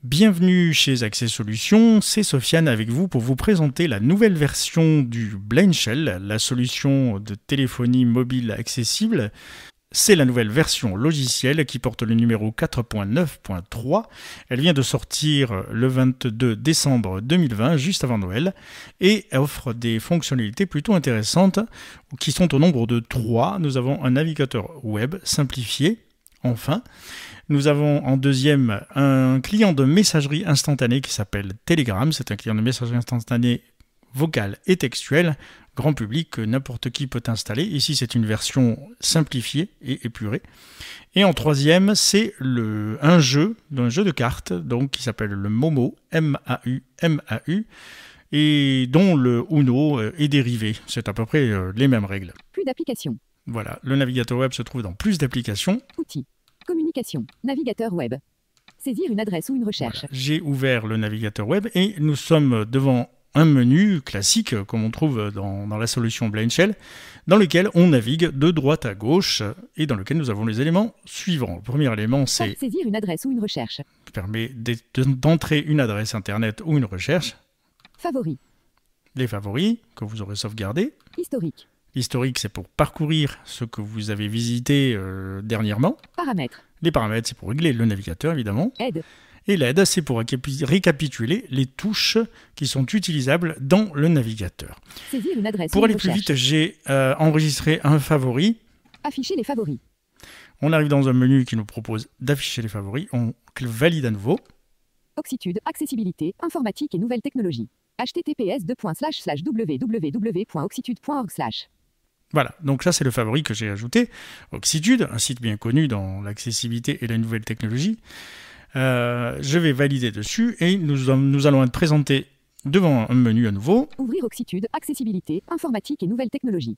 Bienvenue chez Accès Solutions, c'est Sofiane avec vous pour vous présenter la nouvelle version du Blind Shell, la solution de téléphonie mobile accessible. C'est la nouvelle version logicielle qui porte le numéro 4.9.3. Elle vient de sortir le 22 décembre 2020, juste avant Noël, et offre des fonctionnalités plutôt intéressantes qui sont au nombre de 3. Nous avons un navigateur web simplifié, enfin. Nous avons en deuxième un client de messagerie instantanée qui s'appelle Telegram. C'est un client de messagerie instantanée vocale et textuelle, grand public que n'importe qui peut installer. Ici, c'est une version simplifiée et épurée. Et en troisième, c'est un jeu de cartes donc, qui s'appelle le Momo, M-A-U, et dont le Uno est dérivé. C'est à peu près les mêmes règles. Plus d'applications. Voilà, le navigateur web se trouve dans plus d'applications. Outils. Communication. Navigateur web. Saisir une adresse ou une recherche. Voilà. J'ai ouvert le navigateur web et nous sommes devant un menu classique, comme on trouve dans la solution Blind Shell, dans lequel on navigue de droite à gauche et dans lequel nous avons les éléments suivants. Le premier élément, c'est saisir une adresse ou une recherche. Permet d'entrer une adresse internet ou une recherche. Favoris. Les favoris que vous aurez sauvegardés. Historique. L'historique, c'est pour parcourir ce que vous avez visité dernièrement. Paramètres. Les paramètres, c'est pour régler le navigateur, évidemment. Aide. Et l'aide, c'est pour récapituler les touches qui sont utilisables dans le navigateur. Saisir une adresse pour ou aller une plus recherche. vite, j'ai enregistré un favori. Afficher les favoris. On arrive dans un menu qui nous propose d'afficher les favoris. On valide à nouveau. Oxitude, accessibilité, informatique et nouvelles technologies. https://www.oxitude.org/ Voilà, donc ça c'est le favori que j'ai ajouté. Oxitude, un site bien connu dans l'accessibilité et la nouvelle technologie. Je vais valider dessus et nous allons être présentés devant un menu à nouveau. Ouvrir Oxitude, accessibilité, informatique et nouvelles technologies.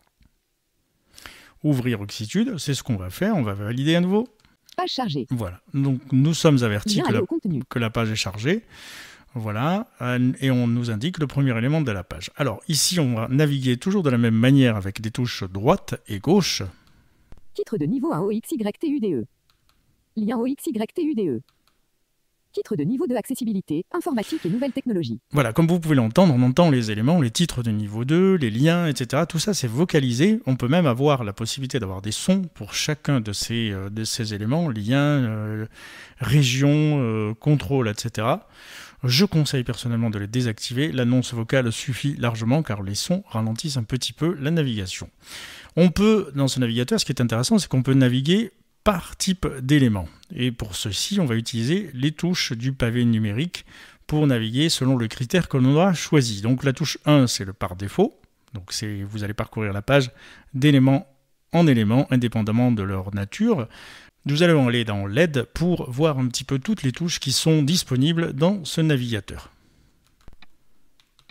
Ouvrir Oxitude, c'est ce qu'on va faire, on va valider à nouveau. Page chargée. Voilà, donc nous sommes avertis Lien aller au contenu. que la page est chargée. Voilà, et on nous indique le premier élément de la page. Alors ici, on va naviguer toujours de la même manière avec des touches droite et gauche. Titre de niveau 1 OXYTUDE. Lien OXYTUDE. Titre de niveau 2 accessibilité, informatique et nouvelles technologies. Voilà, comme vous pouvez l'entendre, on entend les éléments, les titres de niveau 2, les liens, etc. Tout ça, c'est vocalisé. On peut même avoir la possibilité d'avoir des sons pour chacun de ces éléments, liens, région, contrôle, etc. Je conseille personnellement de les désactiver. L'annonce vocale suffit largement car les sons ralentissent un petit peu la navigation. On peut, dans ce navigateur, ce qui est intéressant, c'est qu'on peut naviguer par type d'éléments. Et pour ceci, on va utiliser les touches du pavé numérique pour naviguer selon le critère que l'on aura choisi. Donc la touche 1, c'est le par défaut. Donc vous allez parcourir la page d'élément en élément, indépendamment de leur nature. Nous allons aller dans l'aide pour voir un petit peu toutes les touches qui sont disponibles dans ce navigateur.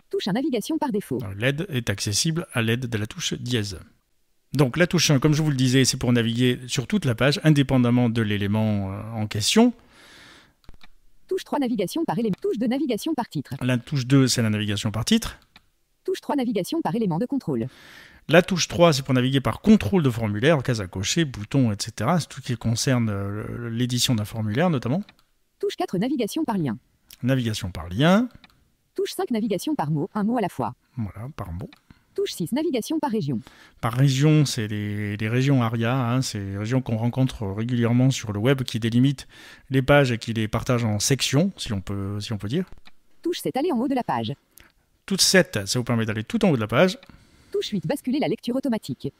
Touche à navigation par défaut. L'aide est accessible à l'aide de la touche dièse. Donc la touche 1, comme je vous le disais, c'est pour naviguer sur toute la page, indépendamment de l'élément en question. Touche 3 navigation par élément. Touche de navigation par titre. La touche 2, c'est la navigation par titre. Touche 3 navigation par élément de contrôle. La touche 3, c'est pour naviguer par contrôle de formulaire, case à cocher, boutons, etc. C'est tout ce qui concerne l'édition d'un formulaire, notamment. Touche 4 navigation par lien. Navigation par lien. Touche 5 navigation par mot, un mot à la fois. Voilà, par mot. Touche 6 navigation par région. Par région, c'est les régions ARIA, hein, c'est les régions qu'on rencontre régulièrement sur le web qui délimitent les pages et qui les partagent en sections, si on peut dire. Touche 7 aller en haut de la page. Touche 7, ça vous permet d'aller tout en haut de la page. Touche 8 basculer la lecture automatique.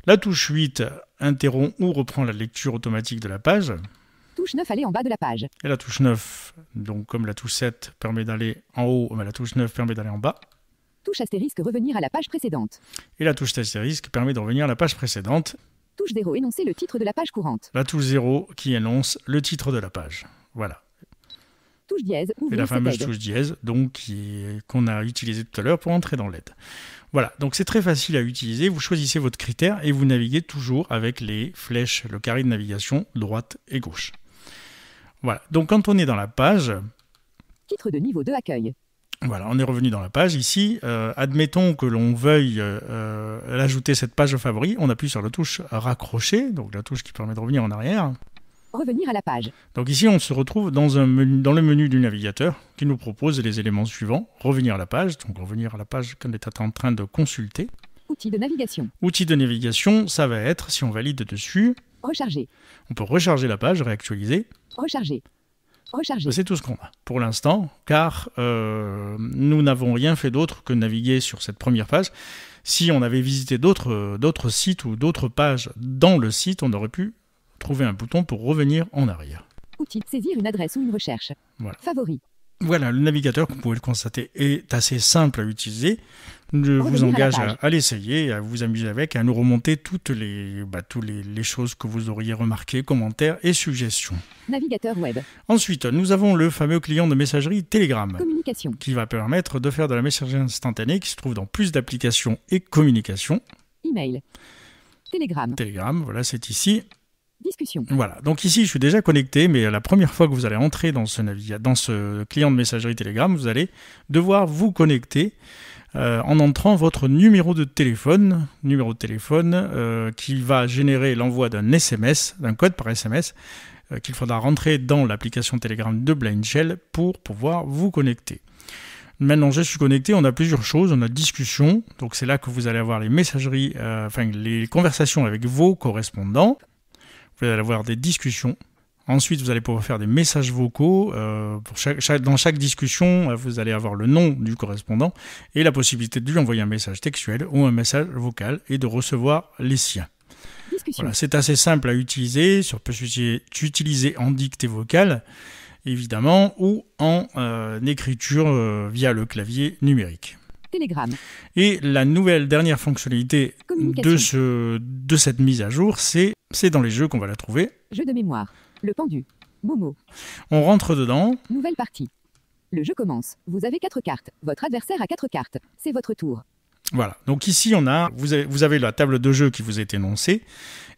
La touche 8 interrompt ou reprend la lecture automatique de la page. Touche 9 aller en bas de la page. Et la touche 9, donc comme la touche 7 permet d'aller en haut, la touche 9 permet d'aller en bas. Touche astérisque revenir à la page précédente. Et la touche astérisque permet de revenir à la page précédente. Touche 0 énoncer le titre de la page courante. La touche 0 qui énonce le titre de la page. Voilà. Touche dièse ouvrir et la fameuse cette aide. touche dièse donc qu'on a utilisée tout à l'heure pour entrer dans l'aide. Voilà, donc c'est très facile à utiliser. Vous choisissez votre critère et vous naviguez toujours avec les flèches, le carré de navigation droite et gauche. Voilà, donc quand on est dans la page... Titre de niveau 2 accueil. Voilà, on est revenu dans la page ici. Admettons que l'on veuille ajouter cette page au favori. On appuie sur la touche raccrocher, donc la touche qui permet de revenir en arrière. Revenir à la page. Donc ici, on se retrouve dans le menu du navigateur qui nous propose les éléments suivants. Revenir à la page, donc revenir à la page qu'on est en train de consulter. Outils de navigation. Outils de navigation, ça va être, si on valide dessus, Recharger. on peut recharger la page, réactualiser. Recharger. Recharger. C'est tout ce qu'on a pour l'instant, car nous n'avons rien fait d'autre que naviguer sur cette première page. Si on avait visité d'autres sites ou d'autres pages dans le site, on aurait pu trouver un bouton pour revenir en arrière. Outil de saisir une adresse ou une recherche. Voilà. Favoris. Voilà, le navigateur, comme vous pouvez le constater, est assez simple à utiliser. Je vous engage à l'essayer, à vous amuser avec, à nous remonter toutes les choses que vous auriez remarquées, commentaires et suggestions. Navigateur web. Ensuite, nous avons le fameux client de messagerie Telegram, Communication. qui va permettre de faire de la messagerie instantanée, qui se trouve dans plus d'applications et communications. Email. Telegram. Telegram, voilà, c'est ici. Discussion. Voilà, donc ici je suis déjà connecté, mais la première fois que vous allez entrer dans ce client de messagerie Telegram, vous allez devoir vous connecter en entrant votre numéro de téléphone qui va générer l'envoi d'un SMS, d'un code par SMS, qu'il faudra rentrer dans l'application Telegram de Blind Shell pour pouvoir vous connecter. Maintenant, je suis connecté, on a plusieurs choses, on a discussion, donc c'est là que vous allez avoir les messageries, les conversations avec vos correspondants. Vous allez avoir des discussions. Ensuite, vous allez pouvoir faire des messages vocaux. Dans chaque discussion, vous allez avoir le nom du correspondant et la possibilité de lui envoyer un message textuel ou un message vocal et de recevoir les siens. Voilà, c'est assez simple à utiliser. Ça peut s'utiliser en dictée vocale, évidemment, ou en écriture via le clavier numérique. Telegram. Et la dernière fonctionnalité de cette mise à jour, c'est dans les jeux qu'on va la trouver. Jeu de mémoire. Le pendu. Momo. On rentre dedans. Nouvelle partie. Le jeu commence. Vous avez 4 cartes. Votre adversaire a 4 cartes. C'est votre tour. Voilà. Donc ici, vous avez la table de jeu qui vous est énoncée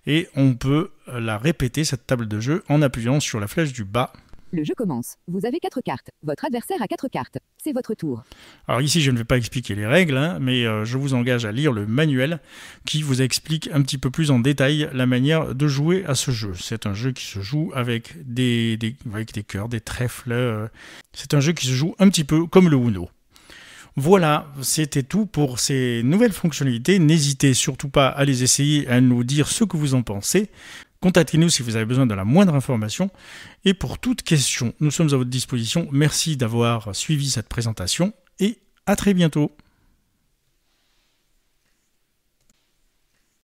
et on peut la répéter, cette table de jeu, en appuyant sur la flèche du bas. Le jeu commence. Vous avez 4 cartes. Votre adversaire a 4 cartes. C'est votre tour. Alors ici, je ne vais pas expliquer les règles, mais je vous engage à lire le manuel qui vous explique un petit peu plus en détail la manière de jouer à ce jeu. C'est un jeu qui se joue avec des cœurs, des trèfles. C'est un jeu qui se joue un petit peu comme le Uno. Voilà, c'était tout pour ces nouvelles fonctionnalités. N'hésitez surtout pas à les essayer, à nous dire ce que vous en pensez. Contactez-nous si vous avez besoin de la moindre information. Et pour toute question, nous sommes à votre disposition. Merci d'avoir suivi cette présentation et à très bientôt.